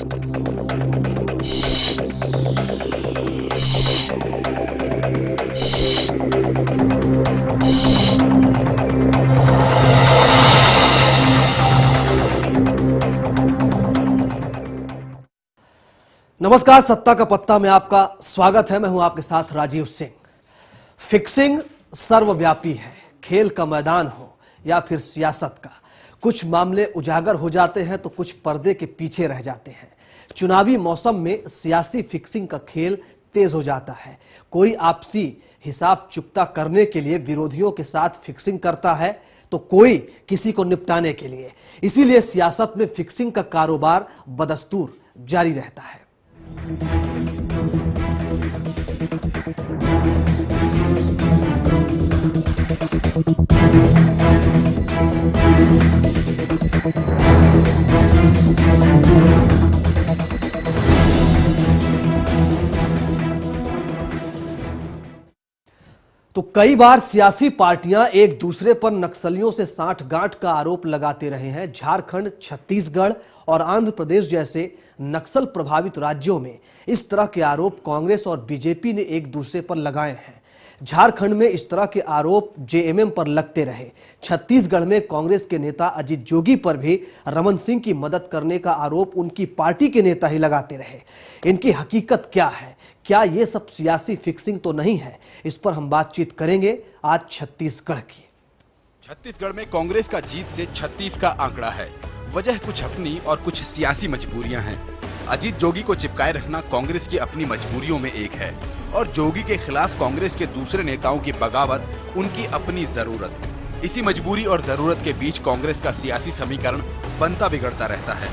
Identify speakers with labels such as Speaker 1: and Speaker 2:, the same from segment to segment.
Speaker 1: नमस्कार, सत्ता का पत्ता में आपका स्वागत है। मैं हूं आपके साथ राजीव सिंह। फिक्सिंग सर्वव्यापी है, खेल का मैदान हो या फिर सियासत का। कुछ मामले उजागर हो जाते हैं तो कुछ पर्दे के पीछे रह जाते हैं। चुनावी मौसम में सियासी फिक्सिंग का खेल तेज हो जाता है। कोई आपसी हिसाब चुकता करने के लिए विरोधियों के साथ फिक्सिंग करता है तो कोई किसी को निपटाने के लिए। इसीलिए सियासत में फिक्सिंग का कारोबार बदस्तूर जारी रहता है। तो कई बार सियासी पार्टियां एक दूसरे पर नक्सलियों से सांठगांठ का आरोप लगाते रहे हैं। झारखंड, छत्तीसगढ़ और आंध्र प्रदेश जैसे नक्सल प्रभावित राज्यों में इस तरह के आरोप कांग्रेस और बीजेपी ने एक दूसरे पर लगाए हैं। झारखंड में इस तरह के आरोप जेएमएम पर लगते रहे। छत्तीसगढ़ में कांग्रेस के नेता अजीत जोगी पर भी रमन सिंह की मदद करने का आरोप उनकी पार्टी के नेता ही लगाते रहे। इनकी हकीकत क्या है? क्या ये सब सियासी फिक्सिंग तो नहीं है? इस पर हम बातचीत करेंगे आज छत्तीसगढ़ की।
Speaker 2: छत्तीसगढ़ में कांग्रेस का जीत से 36 का आंकड़ा है। वजह कुछ अपनी और कुछ सियासी मजबूरियां हैं। अजीत जोगी को चिपकाए रखना कांग्रेस की अपनी मजबूरियों में एक है और जोगी के खिलाफ कांग्रेस के दूसरे नेताओं की बगावत उनकी अपनी जरूरत। इसी मजबूरी और जरूरत के बीच कांग्रेस का सियासी समीकरण बनता बिगड़ता रहता है।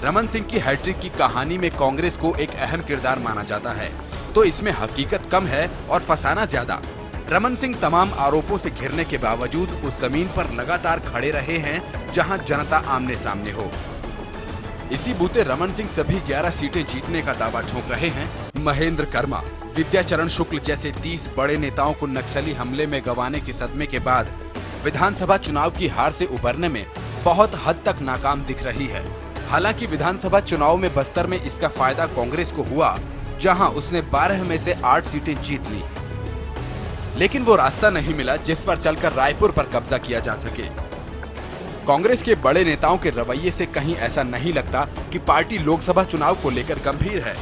Speaker 2: रमन सिंह की हैट्रिक की कहानी में कांग्रेस को एक अहम किरदार माना जाता है, तो इसमें हकीकत कम है और फसाना ज्यादा। रमन सिंह तमाम आरोपों से घिरने के बावजूद उस जमीन पर लगातार खड़े रहे हैं जहां जनता आमने सामने हो। इसी बूते रमन सिंह सभी 11 सीटें जीतने का दावा ठोक रहे हैं। महेंद्र कर्मा, विद्याचरण शुक्ल जैसे 30 बड़े नेताओं को नक्सली हमले में गंवाने के सदमे के बाद विधानसभा चुनाव की हार से उबरने में बहुत हद तक नाकाम दिख रही है। हालांकि विधानसभा चुनाव में बस्तर में इसका फायदा कांग्रेस को हुआ, जहां उसने 12 में से 8 सीटें जीत ली। लेकिन वो रास्ता नहीं मिला जिस पर चलकर रायपुर पर कब्जा किया जा सके। कांग्रेस के बड़े नेताओं के रवैये से कहीं ऐसा नहीं लगता कि पार्टी लोकसभा चुनाव को लेकर गंभीर है।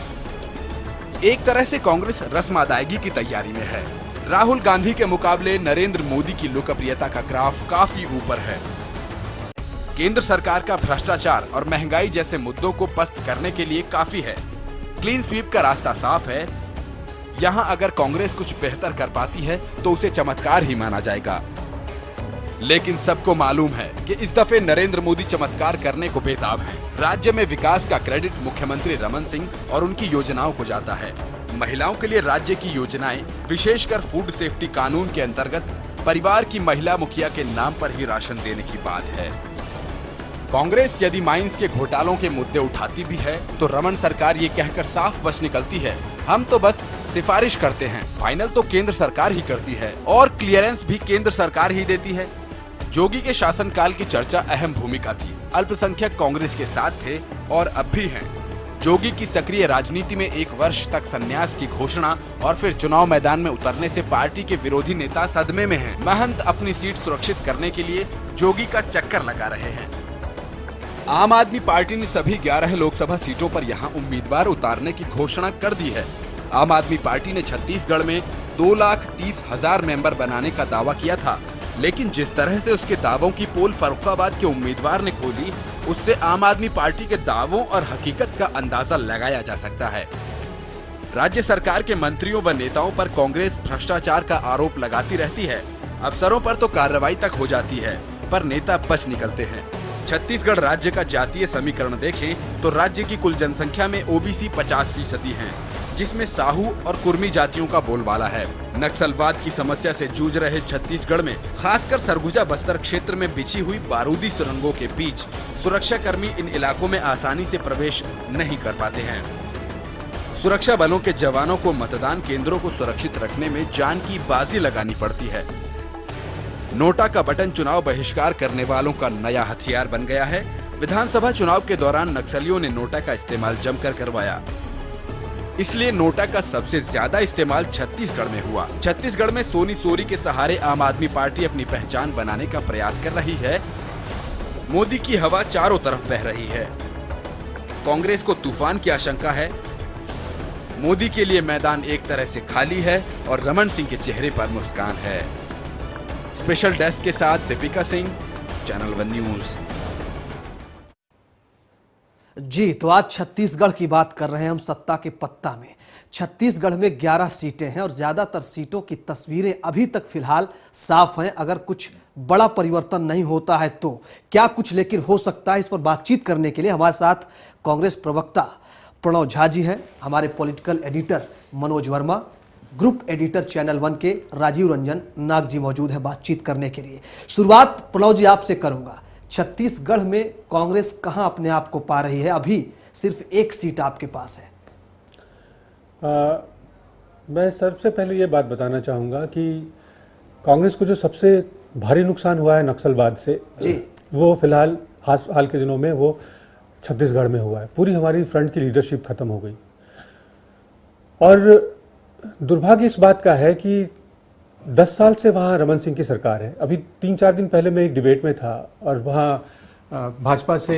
Speaker 2: एक तरह से कांग्रेस रस्म अदायगी की तैयारी में है। राहुल गांधी के मुकाबले नरेंद्र मोदी की लोकप्रियता का ग्राफ काफी ऊपर है। केंद्र सरकार का भ्रष्टाचार और महंगाई जैसे मुद्दों को पस्त करने के लिए काफी है। क्लीन स्वीप का रास्ता साफ है। यहाँ अगर कांग्रेस कुछ बेहतर कर पाती है तो उसे चमत्कार ही माना जाएगा। लेकिन सबको मालूम है कि इस दफे नरेंद्र मोदी चमत्कार करने को बेताब है। राज्य में विकास का क्रेडिट मुख्यमंत्री रमन सिंह और उनकी योजनाओं को जाता है। महिलाओं के लिए राज्य की योजनाएं, विशेषकर फूड सेफ्टी कानून के अंतर्गत परिवार की महिला मुखिया के नाम पर ही राशन देने की बात है। कांग्रेस यदि माइंस के घोटालों के मुद्दे उठाती भी है तो रमन सरकार ये कहकर साफ बच निकलती है, हम तो बस सिफारिश करते हैं, फाइनल तो केंद्र सरकार ही करती है और क्लियरेंस भी केंद्र सरकार ही देती है। जोगी के शासनकाल की चर्चा अहम भूमिका थी। अल्पसंख्यक कांग्रेस के साथ थे और अब भी हैं। जोगी की सक्रिय राजनीति में 1 वर्ष तक संन्यास की घोषणा और फिर चुनाव मैदान में उतरने से पार्टी के विरोधी नेता सदमे में हैं। महंत अपनी सीट सुरक्षित करने के लिए जोगी का चक्कर लगा रहे हैं। आम आदमी पार्टी ने सभी 11 लोकसभा सीटों पर यहां उम्मीदवार उतारने की घोषणा कर दी है। आम आदमी पार्टी ने छत्तीसगढ़ में 2,30,000 मेंबर बनाने का दावा किया था, लेकिन जिस तरह से उसके दावों की पोल फर्रुखाबाद के उम्मीदवार ने खोली, उससे आम आदमी पार्टी के दावों और हकीकत का अंदाजा लगाया जा सकता है। राज्य सरकार के मंत्रियों व नेताओं पर कांग्रेस भ्रष्टाचार का आरोप लगाती रहती है। अफसरों पर तो कार्रवाई तक हो जाती है, पर नेता बच निकलते हैं। छत्तीसगढ़ राज्य का जातीय समीकरण देखें तो राज्य की कुल जनसंख्या में ओबीसी 50% हैं, जिसमें साहू और कुर्मी जातियों का बोलबाला है। नक्सलवाद की समस्या से जूझ रहे छत्तीसगढ़ में खासकर सरगुजा बस्तर क्षेत्र में बिछी हुई बारूदी सुरंगों के बीच सुरक्षा कर्मी इन इलाकों में आसानी से प्रवेश नहीं कर पाते हैं। सुरक्षा बलों के जवानों को मतदान केंद्रों को सुरक्षित रखने में जान की बाजी लगानी पड़ती है। नोटा का बटन चुनाव बहिष्कार करने वालों का नया हथियार बन गया है। विधानसभा चुनाव के दौरान नक्सलियों ने नोटा का इस्तेमाल जमकर करवाया, इसलिए नोटा का सबसे ज्यादा इस्तेमाल छत्तीसगढ़ में हुआ। छत्तीसगढ़ में सोनी सोरी के सहारे आम आदमी पार्टी अपनी पहचान बनाने का प्रयास कर रही है। मोदी की हवा चारों तरफ बह रही है। कांग्रेस को तूफान की आशंका है। मोदी के लिए मैदान एक तरह से खाली है और रमन सिंह के चेहरे पर मुस्कान है। स्पेशल डेस्क के साथ Deepika Singh, channel one news.
Speaker 1: जी, तो आज छत्तीसगढ़ की बात कर रहे हैं हम सत्ता के पत्ता में। छत्तीसगढ़ में 11 सीटें हैं और ज्यादातर सीटों की तस्वीरें अभी तक फिलहाल साफ हैं। अगर कुछ बड़ा परिवर्तन नहीं होता है तो क्या कुछ लेकिन हो सकता है, इस पर बातचीत करने के लिए हमारे साथ कांग्रेस प्रवक्ता प्रणव झा जी हैं, हमारे political editor Manoj Verma, group editor channel one के राजीव रंजन नाग जी मौजूद है बातचीत करने के लिए। शुरुआत प्रणव जी आपसे करूंगा। छत्तीसगढ़ में कांग्रेस कहां अपने आप को पा रही है? अभी सिर्फ एक सीट आपके पास है।
Speaker 3: मैं सबसे पहले ये बात बताना चाहूँगा कि कांग्रेस को जो सबसे भारी नुकसान हुआ है नक्सलवाद से जी, वो फिलहाल हाल के दिनों में वो छत्तीसगढ़ में हुआ है। पूरी हमारी फ्रंट की लीडरशिप खत्म हो गई और दुर्भाग्य इस बात का है कि 10 साल से वहाँ रमन सिंह की सरकार है। अभी 3-4 दिन पहले मैं एक डिबेट में था और वहाँ भाजपा से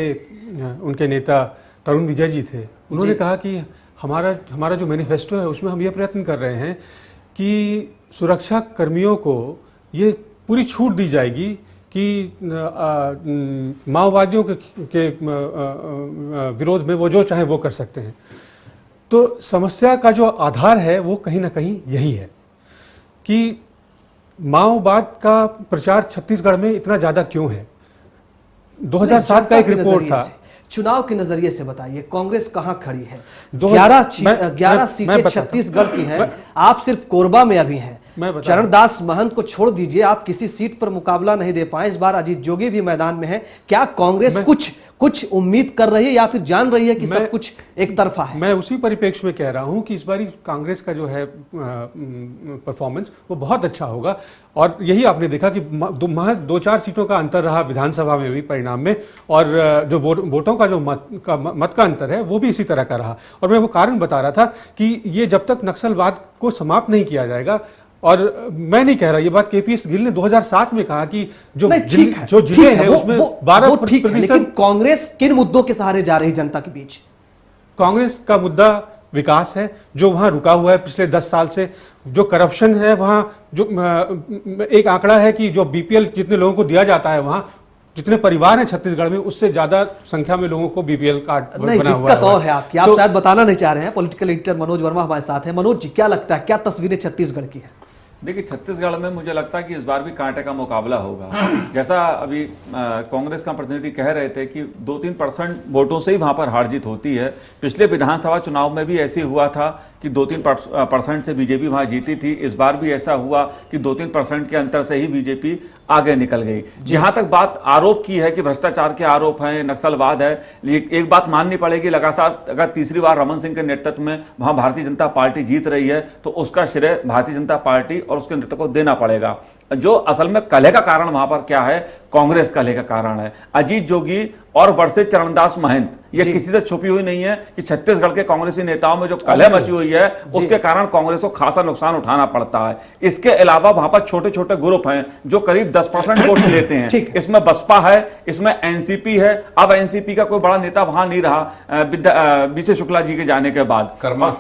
Speaker 3: उनके नेता तरुण विजय जी थे। उन्होंने कहा कि हमारा जो मैनिफेस्टो है उसमें हम ये प्रयत्न कर रहे हैं कि सुरक्षा कर्मियों को ये पूरी छूट दी जाएगी कि माओवादियों के विरोध में वो जो चाहे वो कर सकते हैं। तो समस्या का जो आधार है वो कहीं ना कहीं यही है कि माओवाद का प्रचार छत्तीसगढ़ में इतना ज्यादा क्यों है। 2007 का एक रिपोर्ट था।
Speaker 1: चुनाव के नजरिए से बताइए कांग्रेस कहां खड़ी है? 11 सीटें छत्तीसगढ़ की हैं। आप सिर्फ कोरबा में अभी हैं। चरणदास महंत को छोड़ दीजिए, आप किसी सीट पर मुकाबला नहीं दे पाए। इस बार अजीत जोगी भी मैदान में है। क्या कांग्रेस कुछ उम्मीद कर रही है या फिर जान रही है कि सब कुछ एक तरफा है?
Speaker 3: मैं उसी परिप्रेक्ष्य में कह रहा हूं कि इस बारी कांग्रेस का जो है परफॉर्मेंस वो बहुत अच्छा होगा। और यही आपने देखा कि 2-4 सीटों का अंतर रहा विधानसभा में भी परिणाम में, और जो वोटों का जो मत का अंतर है वो भी इसी तरह का रहा। और मैं वो कारण बता रहा था कि ये जब तक नक्सलवाद को समाप्त नहीं किया जाएगा, और मैं नहीं कह रहा, ये बात केपीएस गिल ने 2007 में कहा कि जो जिले हैं उसमें 12%।
Speaker 1: लेकिन कांग्रेस किन मुद्दों के सहारे जा रही जनता के बीच?
Speaker 3: कांग्रेस का मुद्दा विकास है जो वहां रुका हुआ है पिछले 10 साल से। जो करप्शन है वहां, जो एक आंकड़ा है कि जो बीपीएल जितने लोगों को दिया जाता है, वहां जितने परिवार हैं छत्तीसगढ़ में उससे ज्यादा संख्या में लोगों को बीपीएल कार्ड बना हुआ है।
Speaker 1: दिक्कत और है आपकी, आप शायद बताना नहीं चाह रहे हैं। पॉलिटिकल एडिटर मनोज वर्मा हमारे साथ है। मनोज जी, क्या लगता है, क्या तस्वीरें छत्तीसगढ़ की है?
Speaker 4: देखिए, छत्तीसगढ़ में मुझे लगता है कि इस बार भी कांटे का मुकाबला होगा। जैसा अभी कांग्रेस का प्रतिनिधि कह रहे थे कि 2-3% वोटों से ही वहां पर हार जीत होती है। पिछले विधानसभा चुनाव में भी ऐसे हुआ था कि 2-3% से बीजेपी वहां जीती थी। इस बार भी ऐसा हुआ कि 2-3% के अंतर से ही बीजेपी आगे निकल गई। जहां तक बात आरोप की है कि भ्रष्टाचार के आरोप हैं, नक्सलवाद है, एक बात माननी पड़ेगी, लगातार अगर तीसरी बार रमन सिंह के नेतृत्व में वहां भारतीय जनता पार्टी जीत रही है तो उसका श्रेय भारतीय जनता पार्टी और उसके नेतृत्व को देना पड़ेगा। जो असल में कलह का कारण वहां पर क्या है, कांग्रेस कलह का कारण है। अजीत जोगी और वर्सेस चरणदास महंत, ये किसी से छुपी हुई नहीं है कि छत्तीसगढ़ के कांग्रेसी नेताओं में जो कलह मची हुई है उसके कारण कांग्रेस को खासा नुकसान उठाना पड़ता है। इसके अलावा वहां पर छोटे छोटे ग्रुप हैं जो करीब 10% वोट लेते हैं। इसमें बसपा है, इसमें एनसीपी है। अब एनसीपी का कोई बड़ा नेता वहां नहीं रहा बीसी शुक्ला जी के जाने के बाद।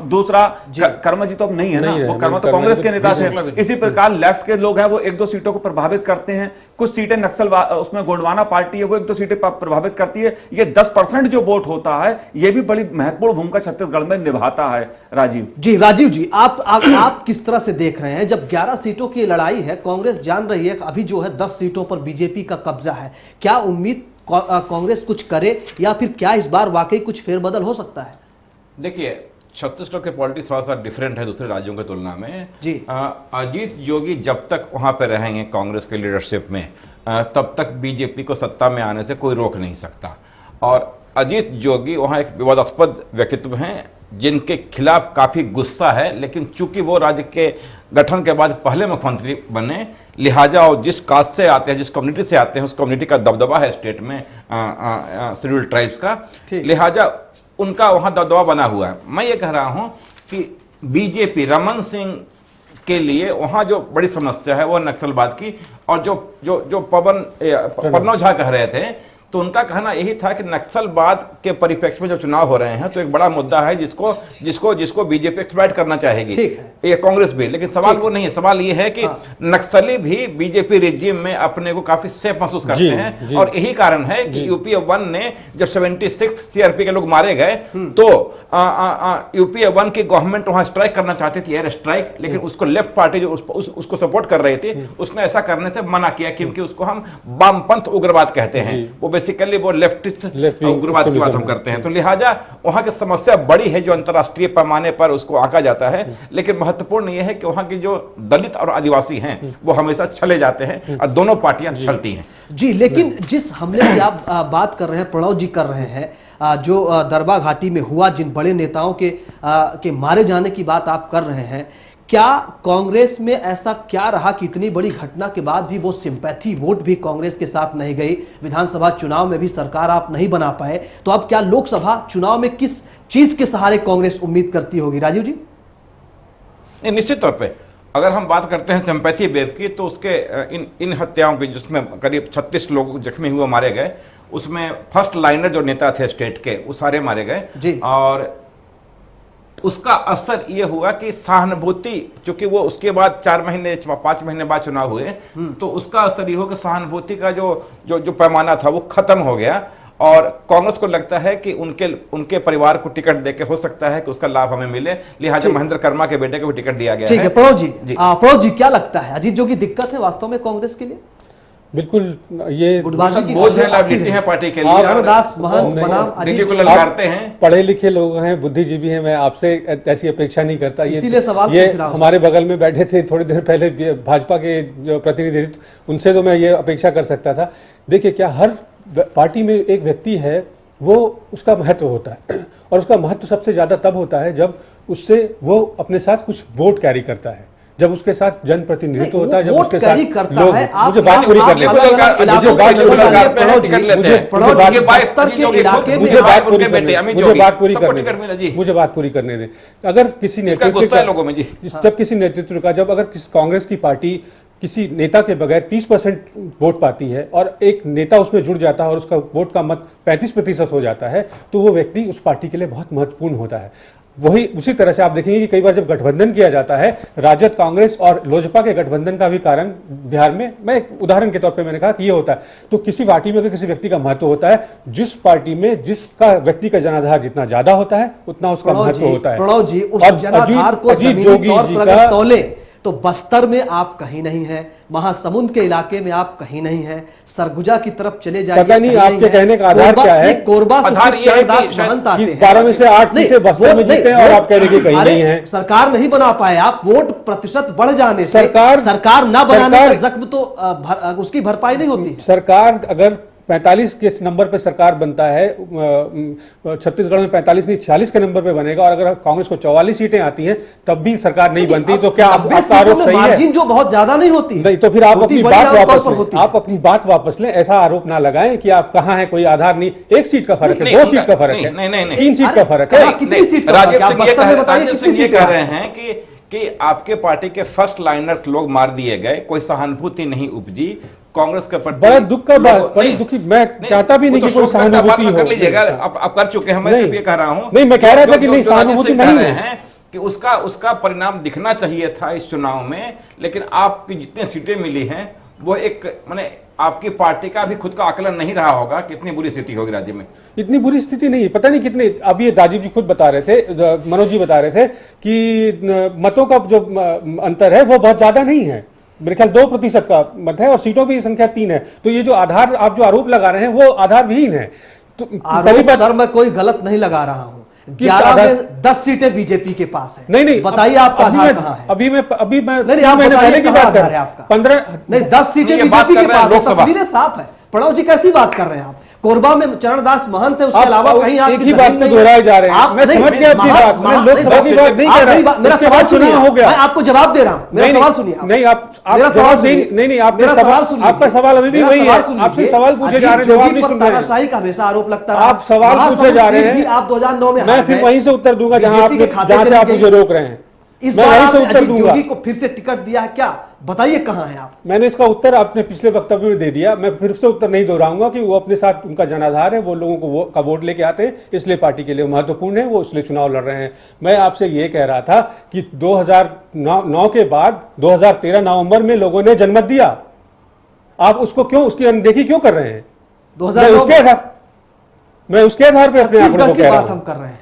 Speaker 4: दूसरा कर्मा जी तो अब नहीं है ना, वो कर्मा तो कांग्रेस के नेता थे। इसी प्रकार लेफ्ट के लोग हैं, वो 1-2 सीटों को प्रभावित करते हैं। कुछ सीटें नक्सलवाद, उसमें गोंडवाना पार्टी है, वो 1-2 सीटें प्रभावित करती है। ये 10% जो वोट होता है ये भी बड़ी महत्वपूर्ण भूमिका छत्तीसगढ़ में निभाता है।
Speaker 1: राजीव जी, आप किस तरह से देख रहे हैं? जब 11 सीटों की लड़ाई है, कांग्रेस जान रही है अभी जो है 10 सीटों पर बीजेपी का कब्जा है, क्या उम्मीद कांग्रेस कुछ करे या फिर क्या इस बार वाकई कुछ फेरबदल हो सकता है?
Speaker 5: देखिए, छत्तीसगढ़ की पॉलिटिक्स थोड़ा सा डिफरेंट है दूसरे राज्यों की तुलना में जी। अजीत जोगी जब तक वहां पर रहेंगे कांग्रेस के लीडरशिप में, तब तक बीजेपी को सत्ता में आने से कोई रोक नहीं सकता। और अजीत जोगी वहाँ एक विवादास्पद व्यक्तित्व हैं, जिनके खिलाफ काफी गुस्सा है, लेकिन चूंकि वो राज्य के गठन के बाद पहले मुख्यमंत्री बने, लिहाजा और जिस कास्ट से आते हैं, जिस कम्युनिटी से आते हैं, उस कम्युनिटी का दबदबा है स्टेट में शेड्यूल्ड ट्राइब्स का, लिहाजा उनका वहां दबदबा बना हुआ है। मैं ये कह रहा हूं कि बीजेपी रमन सिंह के लिए वहां जो बड़ी समस्या है वो नक्सलवाद की, और जो प्रणव झा कह रहे थे, तो उनका कहना यही था कि नक्सलवाद के परिप्रेक्ष्य में जो चुनाव हो रहे हैं तो एक बड़ा मुद्दा है जिसको बीजेपी एक्सप्लॉइट करना चाहेगी, ये कांग्रेस भी। लेकिन सवाल वो नहीं है, सवाल ये है कि नक्सली भी बीजेपी रिजीम में अपने को काफी सेफ महसूस करते हैं, और यही कारण है कि यूपीए 1 ने जब 76 सीआरपी के लोग मारे गए तो यूपीए 1 की गवर्नमेंट वहां स्ट्राइक करना चाहती थी, एयर स्ट्राइक, लेकिन उसको लेफ्ट पार्टी जो उसको सपोर्ट कर रही थी उसने ऐसा करने से मना किया, क्योंकि उसको हम वामपंथ उग्रवाद कहते हैं, वो बेसिकली वो लेफ्टिस्ट उग्रवाद की बात हम करते हैं। तो लिहाजा वहां की समस्या बड़ी है जो अंतर्राष्ट्रीय पैमाने पर उसको आंका जाता है, लेकिन महत्वपूर्ण यह है कि वहां की जो दलित और आदिवासी हैं वो हमेशा छले जाते हैं और दोनों पार्टियां छलती हैं।
Speaker 1: जी, लेकिन जिस हमले की आप बात कर रहे हैं, प्रणव जी कर रहे हैं, जो दरबा घाटी में हुआ, जिन बड़े नेताओं के मारे जाने की बात आप कर रहे हैं, क्या कांग्रेस में ऐसा क्या रहा कि इतनी बड़ी घटना के बाद भी वो सिंपैथी वोट भी कांग्रेस के साथ नहीं गई? विधानसभा चुनाव में भी सरकार आप नहीं बना पाए, तो अब क्या लोकसभा चुनाव में किस चीज के सहारे कांग्रेस उम्मीद करती होगी? राजीव जी।
Speaker 5: निश्चित तौर पे अगर हम बात करते हैं सिंपैथी वेव की, तो उसके इन हत्याओं की, जिसमें करीब 36 लोग जख्मी हुए, मारे गए, उसमें फर्स्ट लाइनर जो नेता थे स्टेट के वो सारे मारे गए, और उसका असर यह हुआ कि सहानुभूति, चूंकि वो उसके बाद 4 महीने 5 महीने बाद चुनाव हुए, तो उसका असर यह हो कि सहानुभूति का जो पैमाना था वो खत्म हो गया, और कांग्रेस को लगता है कि उनके परिवार को टिकट देके हो सकता है कि उसका लाभ हमें मिले, लिहाजा महेंद्र कर्मा के बेटे को भी टिकट दिया गया है।
Speaker 1: ठीक है, प्रणव जी क्या लगता है, अजीत जोगी दिक्कत है वास्तव में कांग्रेस के लिए?
Speaker 3: बिल्कुल, ये
Speaker 5: बोझ है, लायबिलिटी है पार्टी के लिए।
Speaker 1: रणदास महंत बनाम अजीत
Speaker 5: को ललकारते हैं,
Speaker 3: पढ़े लिखे लोग हैं, बुद्धिजीवी हैं, मैं आपसे ऐसी अपेक्षा नहीं करता।
Speaker 1: इसीलिए सवाल
Speaker 3: ये हमारे बगल में बैठे थे थोड़ी देर पहले भाजपा के जो प्रतिनिधि, उनसे तो मैं ये अपेक्षा कर सकता था। देखिए, क्या हर पार्टी में एक व्यक्ति है, वो उसका महत्व होता है, और उसका महत्व सबसे ज्यादा तब होता है जब उससे वो अपने साथ कुछ वोट कैरी करता है, जब उसके साथ जनप्रतिनिधित्व होता है, जब उसके साथ लोग। मुझे बात पूरी कर लेते, मुझे बात पूरी करने दें। अगर किसी नेतृत्व का, जब अगर कांग्रेस की पार्टी किसी नेता के बगैर 30% वोट पाती है और एक नेता उसमें जुड़ जाता है और उसका वोट का मत 35% हो जाता है, तो वो व्यक्ति उस पार्टी के लिए बहुत महत्वपूर्ण होता है। वही उसी तरह से आप देखेंगे कि कई बार जब गठबंधन किया जाता है, राजद, कांग्रेस और लोजपा के गठबंधन का भी कारण बिहार में, मैं एक उदाहरण के तौर पे मैंने कहा कि ये होता है। तो किसी पार्टी में अगर किसी व्यक्ति का महत्व होता है, जिस पार्टी में जिसका व्यक्ति का जनाधार जितना ज्यादा होता है उतना उसका महत्व होता है।
Speaker 1: प्रणव जी, उस जनाधार को जमीनी तौर पर अगर तौले तो बस्तर में आप कहीं नहीं हैं, महासमुंद के इलाके में आप कहीं नहीं हैं, सरगुजा की तरफ चले जाइए,
Speaker 3: पता नहीं आपके कहने का आधार क्या है।
Speaker 1: कोरबा से चरणदास महंत आते हैं,
Speaker 3: 12 में से 8 सीटें बस्तर में जीते हैं और आप कह रहे हैं कहीं नहीं है।
Speaker 1: सरकार नहीं बना पाए आप, वोट प्रतिशत बढ़ जाने से सरकार न बनाने का जख्म तो उसकी भरपाई नहीं होती।
Speaker 3: सरकार अगर 45 के नंबर पे सरकार बनता है, छत्तीसगढ़ में 45 नहीं 46 के नंबर पे बनेगा, और अगर कांग्रेस को 44 सीटें आती हैं तब भी सरकार नहीं बनती, तो क्या आपका आरोप सही है?
Speaker 1: मार्जिन जो बहुत ज्यादा नहीं होती है,
Speaker 3: नहीं, तो फिर आप अपनी बात वापस लें। ऐसा आरोप ना लगाएं कि आप कहां हैं, कोई आधार नहीं। 1 सीट का फर्क है, 2 सीट का फर्क है, 3 सीट का फर्क है,
Speaker 1: कितनी सीट का फर्क है? आप बस्तर में बताइए कितनी सीट
Speaker 5: कह रहे हैं कि आपके पार्टी के फर्स्ट लाइनर्स लोग मार दिए गए, कोई सहानुभूति नहीं उपजी कांग्रेस के प्रति।
Speaker 3: बड़ा दुख का बात, बड़ी दुखी। मैं चाहता भी नहीं कि कोई सहानुभूति हो।
Speaker 5: कर लीजिएगा, आप कर चुके हैं, मैं सिर्फ ये कह रहा हूं।
Speaker 3: नहीं, मैं कह रहा था कि नहीं, सहानुभूति नहीं
Speaker 5: है कि उसका परिणाम दिखना चाहिए था इस चुनाव में, लेकिन आपकी जितनी सीटें मिली हैं वो एक माने आपकी पार्टी का भी खुद का आकलन नहीं रहा होगा कि इतनी बुरी स्थिति होगी राज्य में।
Speaker 3: इतनी बुरी स्थिति नहीं है, पता नहीं कितने। अभी राजीव जी खुद बता रहे थे, मनोज जी बता रहे थे कि मतों का जो अंतर है वो बहुत ज्यादा नहीं है, मेरे ख्याल 2% का मत है, और सीटों की संख्या 3 है। तो ये जो आधार आप जो आरोप लगा रहे हैं वो आधार विहीन है। तो
Speaker 1: पहली बात, सर मैं कोई गलत नहीं लगा रहा हूं, 11 में 10 सीटें बीजेपी के पास है।
Speaker 3: नहीं,
Speaker 1: बताइए आपका आधार कहां है?
Speaker 3: अभी मैं
Speaker 1: मैंने पहले की बात कर रहे हैं, आपका
Speaker 3: 15
Speaker 1: नहीं 10 सीटें बीजेपी के पास है, तस्वीरें साफ है। प्रणव जी कैसी बात कर रहे हैं आप? कोरबा में चरणदास महंत है, उसके अलावा कहीं आप
Speaker 3: एक ही बात को दोहराए जा रहे हैं। मैं समझ गया आपकी बात, मैं लोकसभा की बात नहीं कह रहा।
Speaker 1: मेरा सवाल सुनिए,
Speaker 3: हो गया,
Speaker 1: मैं आपको जवाब दे रहा हूं, मेरा सवाल सुनिए।
Speaker 3: नहीं, आप
Speaker 1: मेरा सवाल सुनिए,
Speaker 3: नहीं,
Speaker 1: मेरा सवाल सुनिए।
Speaker 3: आपका सवाल अभी भी वही है, आपसे सवाल पूछे जा रहे हैं, जवाब नहीं सुन रहे हैं।
Speaker 1: तानाशाही का हमेशा आरोप लगता रहा,
Speaker 3: आप सवाल पूछे जा रहे हैं,
Speaker 1: आप 2009 में
Speaker 3: मैं फिर वहीं से उत्तर दूंगा जहां से आप मुझे रोक रहे हैं।
Speaker 1: इस बार आपने अजीत जोगी को फिर से टिकट दिया है क्या? बताइए कहां हैं आप?
Speaker 3: मैंने इसका उत्तर आपने पिछले वक्तव्य में दे दिया, मैं फिर से उत्तर नहीं दोहराऊंगा कि वो अपने साथ उनका जनाधार है, वो लोगों को का वोट लेके आते हैं, इसलिए पार्टी के लिए महत्वपूर्ण है, वो इसलिए चुनाव लड़ रहे हैं। मैं आपसे ये कह रहा था कि 2009 के बाद 2013 नवंबर में लोगों ने जनमत दिया, आप उसको क्यों, उसकी अनदेखी क्यों कर रहे हैं? मैं उसके आधार पर अपने आंकड़ों को कह रहा हूं।
Speaker 1: हम कर रहे हैं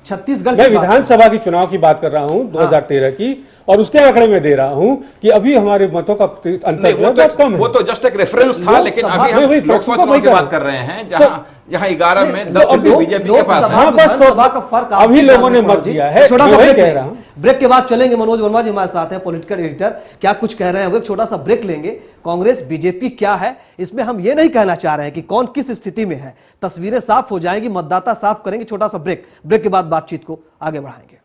Speaker 1: छत्तीसगढ़
Speaker 3: मैं विधानसभा की चुनाव की बात कर रहा हूं 2013 की, और उसके आंकड़े में दे रहा हूं कि अभी हमारे मतों का अंतर जो है बहुत कम है।
Speaker 5: वो तो जस्ट एक रेफरेंस था, लेकिन अभी हम लोकसभा चुनाव की बात कर रहे हैं जहां 11 में 10 बीजेपी के पास है।
Speaker 3: अभी लोगों ने मत दिया है,
Speaker 1: छोटा सा
Speaker 3: ब्रेक कह रहा हूं।
Speaker 1: ब्रेक के बाद चलेंगे, मनोज वर्मा जी हमारे साथ हैं, पॉलिटिकल एडिटर, क्या कुछ कह रहे हैं वो, एक छोटा सा ब्रेक लेंगे। कांग्रेस बीजेपी क्या है, इसमें हम ये नहीं कहना चाह रहे हैं कि कौन किस स्थिति में है, तस्वीरें साफ हो जाएंगी, मतदाता साफ करेंगे। छोटा सा ब्रेक, ब्रेक के बाद बातचीत को आगे बढ़ाएंगे।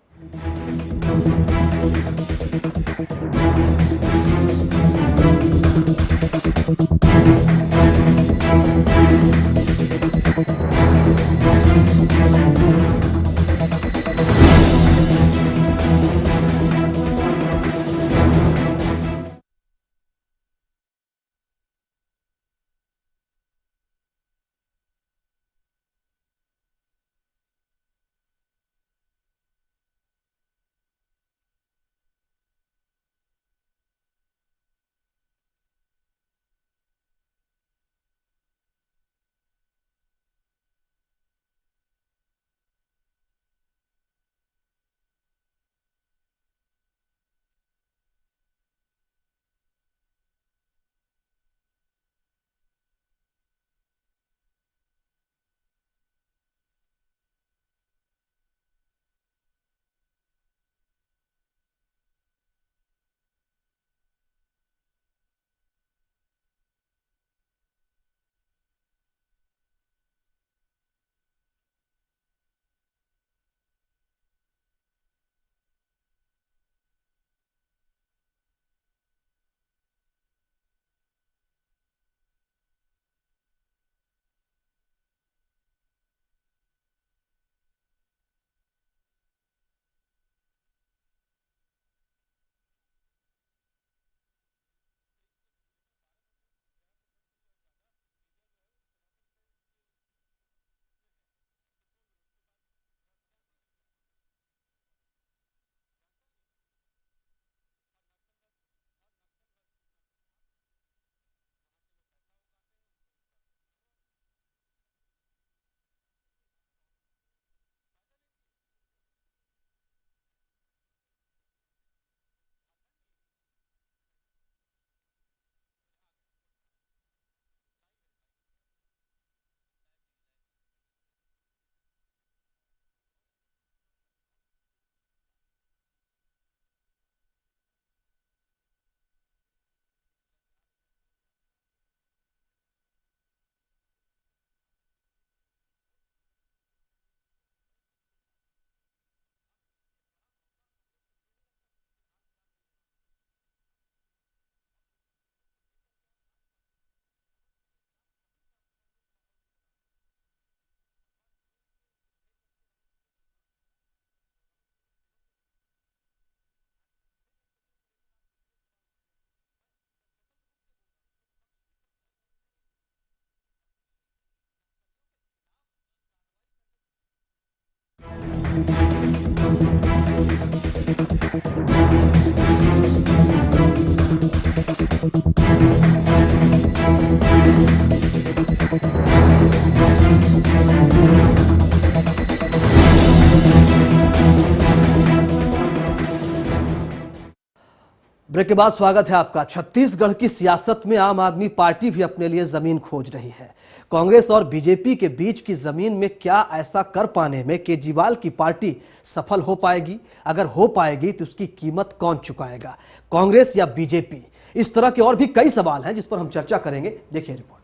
Speaker 1: ब्रेक के बाद स्वागत है आपका। छत्तीसगढ़ की सियासत में आम आदमी पार्टी भी अपने लिए जमीन खोज रही है। कांग्रेस और बीजेपी के बीच की जमीन में क्या ऐसा कर पाने में केजरीवाल की पार्टी सफल हो पाएगी? अगर हो पाएगी तो उसकी कीमत कौन चुकाएगा, कांग्रेस या बीजेपी? इस तरह के और भी कई सवाल हैं जिस पर हम चर्चा करेंगे। देखिए रिपोर्ट।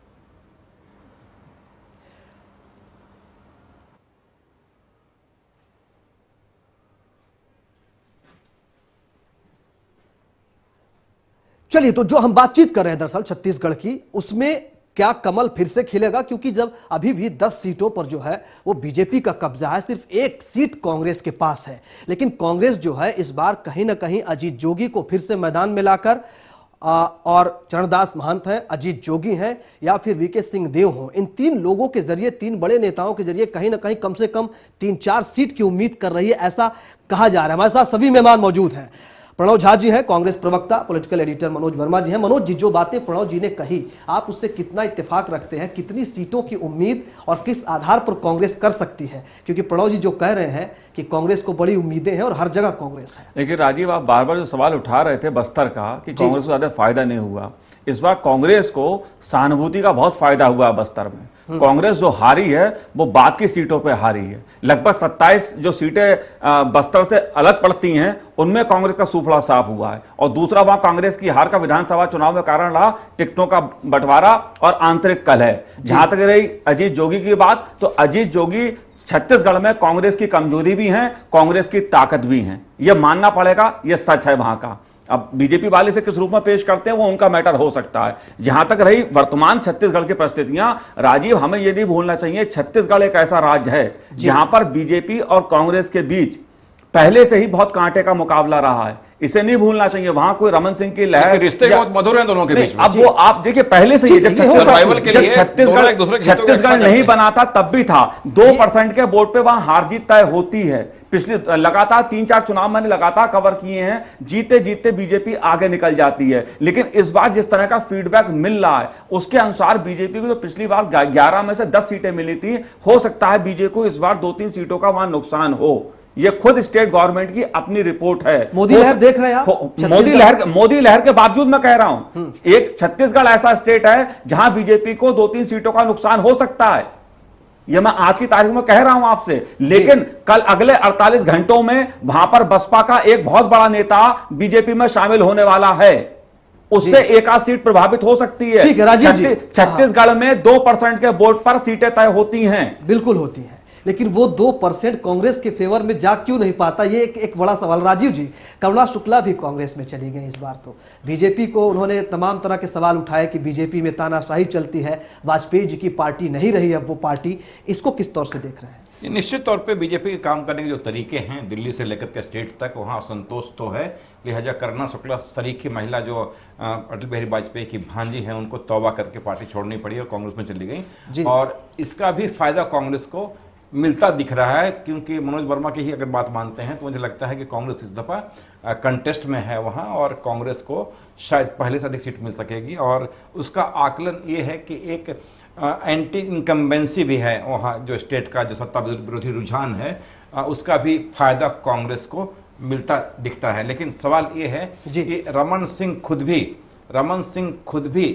Speaker 1: चलिए, तो जो हम बातचीत कर रहे हैं दरअसल छत्तीसगढ़ की, उसमें क्या कमल फिर से खिलेगा? क्योंकि जब अभी भी 10 सीटों पर जो है वो बीजेपी का कब्जा है, सिर्फ एक सीट कांग्रेस के पास है। लेकिन कांग्रेस जो है इस बार कहीं ना कहीं अजीत जोगी को फिर से मैदान में लाकर, और चरणदास महंत हैं, अजीत जोगी हैं, या फिर वीके सिंह देव हों, इन 3 लोगों के जरिए, 3 बड़े नेताओं के जरिए कहीं ना कहीं कम से कम 3-4 सीट की उम्मीद कर रही है, ऐसा कहा जा रहा है। हमारे साथ सभी मेहमान मौजूद हैं। प्रणव झा जी हैं, कांग्रेस प्रवक्ता, पॉलिटिकल एडिटर मनोज वर्मा जी हैं। मनोज जी, जो बातें प्रणव जी ने कही, आप उससे कितना इत्तेफाक रखते हैं? कितनी सीटों की उम्मीद और किस आधार पर कांग्रेस कर सकती है? क्योंकि प्रणव जी जो कह रहे हैं कि कांग्रेस को बड़ी उम्मीदें हैं और हर जगह कांग्रेस है।
Speaker 4: लेकिन राजीव, आप बार बार जो सवाल उठा रहे थे बस्तर का कि कांग्रेस को ज्यादा फायदा नहीं हुआ, इस बार कांग्रेस को सहानुभूति का बहुत फायदा हुआ बस्तर में। कांग्रेस जो हारी है वो बाद की सीटों पे हारी है। लगभग 27 जो सीटें बस्तर से अलग पड़ती हैं उनमें कांग्रेस का सूफड़ा साफ हुआ है। और दूसरा, वहां कांग्रेस की हार का विधानसभा चुनाव में कारण रहा टिकटों का बंटवारा और आंतरिक कलह। जहां तक रही अजीत जोगी की बात, तो अजीत जोगी छत्तीसगढ़ में कांग्रेस की कमजोरी भी है, कांग्रेस की ताकत भी है, यह मानना पड़ेगा, यह सच है वहां का। अब बीजेपी वाले से किस रूप में पेश करते हैं वो उनका मैटर हो सकता है। जहां तक रही वर्तमान छत्तीसगढ़ की परिस्थितियां, राजीव, हमें ये नहीं भूलना चाहिए छत्तीसगढ़ एक ऐसा राज्य है जहां पर बीजेपी और कांग्रेस के बीच पहले से ही बहुत कांटे का मुकाबला रहा है। इसे नहीं भूलना चाहिए। वहां कोई रमन सिंह की लहर,
Speaker 5: रिश्ते बहुत मधुर हैं दोनों के बीच में।
Speaker 4: अब वो आप देखिए, पहले से ही जब छत्तीसगढ़ नहीं बना था तब भी था। 2% के वोट पे वहां हार जीत तय होती है। पिछले लगातार 3-4 चुनाव मैंने लगातार कवर किए हैं, जीते जीते बीजेपी आगे निकल जाती है। लेकिन इस बार जिस तरह का फीडबैक मिल रहा है उसके अनुसार बीजेपी को तो पिछली बार 11 में से 10 सीटें मिली थी, हो सकता है बीजेपी को इस बार 2-3 सीटों का वहां नुकसान हो। ये खुद स्टेट गवर्नमेंट की अपनी रिपोर्ट है।
Speaker 1: मोदी लहर देख रहे हैं आप?
Speaker 4: मोदी लहर के बावजूद मैं कह रहा हूं, एक छत्तीसगढ़ ऐसा स्टेट है जहां बीजेपी को 2-3 सीटों का नुकसान हो सकता है। यह मैं आज की तारीख में कह रहा हूं आपसे। लेकिन कल अगले 48 घंटों में वहां पर बसपा का एक बहुत बड़ा नेता बीजेपी में शामिल होने वाला है, उससे एक आध सीट प्रभावित हो सकती है।
Speaker 1: ठीक है राजीव जी,
Speaker 4: छत्तीसगढ़ में 2% के वोट पर सीटें तय होती हैं।
Speaker 1: बिल्कुल होती हैं, लेकिन वो 2% कांग्रेस के फेवर में जा क्यों नहीं पाता, ये एक बड़ा सवाल। राजीव जी, करुणा शुक्ला भी कांग्रेस में चली गई इस बार। तो बीजेपी को उन्होंने तमाम तरह के सवाल उठाए कि बीजेपी में तानाशाही चलती है, वाजपेयी जी की पार्टी नहीं रही अब वो पार्टी, इसको किस तौर से देख रहे हैं?
Speaker 5: निश्चित तौर पे बीजेपी के काम करने के जो तरीके हैं दिल्ली से लेकर के स्टेट तक, वहाँ असंतोष तो है। लिहाजा करुणा शुक्ला सरीखी महिला जो अटल बिहारी वाजपेयी की भांजी हैं, उनको तौबा करके पार्टी छोड़नी पड़ी और कांग्रेस में चली गई। और इसका भी फायदा कांग्रेस को मिलता दिख रहा है, क्योंकि मनोज वर्मा की ही अगर बात मानते हैं तो मुझे लगता है कि कांग्रेस इस दफ़ा कंटेस्ट में है वहाँ, और कांग्रेस को शायद पहले से अधिक सीट मिल सकेगी। और उसका आकलन ये है कि एक एंटी इनकम्बेंसी भी है वहाँ, जो स्टेट का जो सत्ता विरोधी रुझान है उसका भी फायदा कांग्रेस को मिलता दिखता है। लेकिन सवाल ये है कि रमन सिंह खुद भी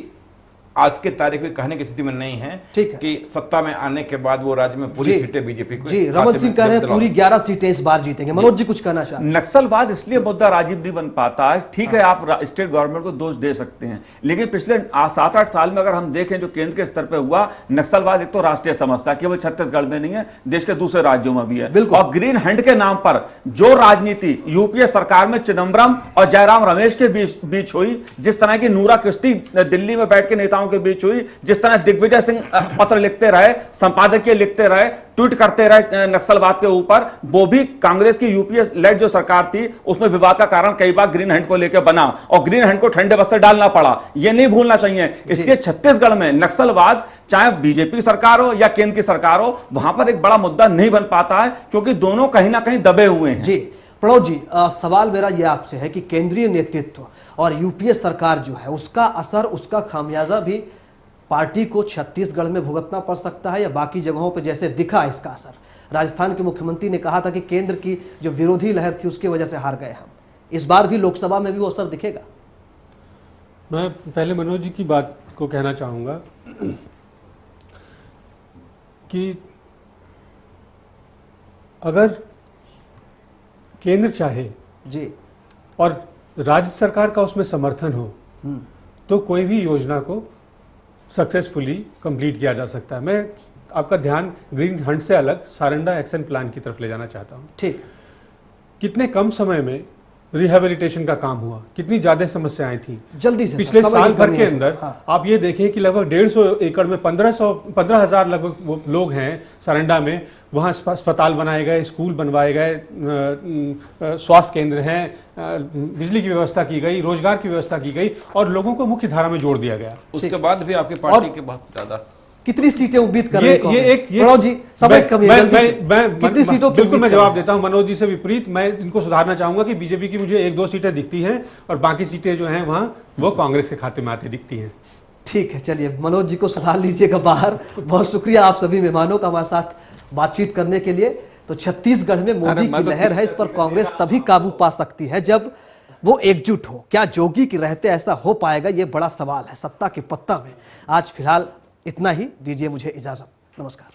Speaker 5: आज के तारीख में कहने की स्थिति में नहीं है कि सत्ता में आने के बाद वो राज्य में पूरी सीटें बीजेपी को।
Speaker 1: जी, रमन सिंह कह रहे हैं पूरी 11 सीटें इस बार जीतेंगे। मनोज जी कुछ कहना चाहते हैं?
Speaker 4: नक्सलवाद इसलिए मुद्दा राजीव नहीं बन पाता है। ठीक है, आप स्टेट गवर्नमेंट को दोष दे सकते हैं, लेकिन पिछले 7-8 साल में अगर हम देखें जो केंद्र के स्तर पर हुआ नक्सलवाद, एक तो राष्ट्रीय समस्या केवल छत्तीसगढ़ में नहीं है, देश के दूसरे राज्यों में भी है। और ग्रीन हंट के नाम पर जो राजनीति यूपीए सरकार में चिदम्बरम और जयराम रमेश के बीच हुई, जिस तरह की नूरा किश्ती दिल्ली में बैठ के नेताओं के बीच हुई, जिस तरह दिग्विजय सिंह पत्र लिखते रहे, संपादकीय लिखते रहे, ट्वीट करते रहे नक्सलवाद के ऊपर, वो भी कांग्रेस की यूपीए लेड जो सरकार थी उसमें विवाद का कारण कई बार ग्रीन हंट को लेकर बना और ग्रीन हंट को ठंडे बस्ते डालना पड़ा। यह नहीं भूलना चाहिए। इसलिए छत्तीसगढ़ में नक्सलवाद, चाहे बीजेपी सरकार हो या केंद्र की सरकार हो, वहां पर एक बड़ा मुद्दा नहीं बन पाता है, क्योंकि दोनों कहीं ना कहीं दबे हुए हैं।
Speaker 1: जी प्रणव जी, सवाल मेरा यह आपसे है कि केंद्रीय नेतृत्व और यूपीए सरकार जो है उसका असर, उसका खामियाजा भी पार्टी को छत्तीसगढ़ में भुगतना पड़ सकता है, या बाकी जगहों पर जैसे दिखा इसका असर? राजस्थान के मुख्यमंत्री ने कहा था कि केंद्र की जो विरोधी लहर थी उसकी वजह से हार गए हम, इस बार भी लोकसभा में भी वो असर दिखेगा?
Speaker 3: मैं पहले मनोज जी की बात को कहना चाहूँगा कि अगर केंद्र चाहे
Speaker 1: जी
Speaker 3: और राज्य सरकार का उसमें समर्थन हो तो कोई भी योजना को सक्सेसफुली कंप्लीट किया जा सकता है। मैं आपका ध्यान ग्रीन हंट से अलग सारंडा एक्शन प्लान की तरफ ले जाना चाहता हूँ।
Speaker 1: ठीक,
Speaker 3: कितने कम समय में रिहेबिलिटेशन का काम हुआ, कितनी ज्यादा समस्याएं थी
Speaker 1: जल्दी से
Speaker 3: पिछले
Speaker 1: समय
Speaker 3: साल
Speaker 1: की
Speaker 3: भर
Speaker 1: कमी
Speaker 3: के
Speaker 1: है।
Speaker 3: अंदर।
Speaker 1: हाँ।
Speaker 3: आप ये देखें कि लगभग 150 एकड़ में 15,000 लगभग वो लोग हैं सारंडा में, वहाँ अस्पताल बनाए गए, स्कूल बनवाए गए, स्वास्थ्य केंद्र हैं, बिजली की व्यवस्था की गई, रोजगार की व्यवस्था की गई और लोगों को मुख्य धारा में जोड़ दिया गया।
Speaker 5: उसके बाद भी आपकी पार्टी के बहुत ज्यादा
Speaker 1: कितनी सीटें उम्मीद कर रहे हैं
Speaker 3: ये
Speaker 1: कांग्रेस?
Speaker 3: एक
Speaker 1: प्रणव जी, समय कमी है, जल्दी से। कितनी सीटों की
Speaker 3: बिल्कुल
Speaker 1: उम्मीद
Speaker 3: मैं
Speaker 1: कर
Speaker 3: जवाब
Speaker 1: रहे हैं?
Speaker 3: देता हूं मनोज जी से विपरीत। मैं इनको सुधारना चाहूंगा कि बीजेपी की मुझे 1-2 सीटें दिखती हैं और बाकी सीटें जो हैं वहां वो कांग्रेस के खाते में आती दिखती हैं।
Speaker 1: ठीक है, चलिए मनोज जी को सुधार लीजिएगा बाहर। बहुत शुक्रिया आप सभी मेहमानों का हमारे साथ बातचीत करने के लिए। तो छत्तीसगढ़ में मोदी की लहर है, इस पर कांग्रेस तभी काबू पा सकती है जब वो एकजुट हो। क्या जोगी के रहते ऐसा हो पाएगा, ये बड़ा सवाल है सत्ता के पत्ता में। आज फिलहाल इतना ही, दीजिए मुझे इजाजत। नमस्कार।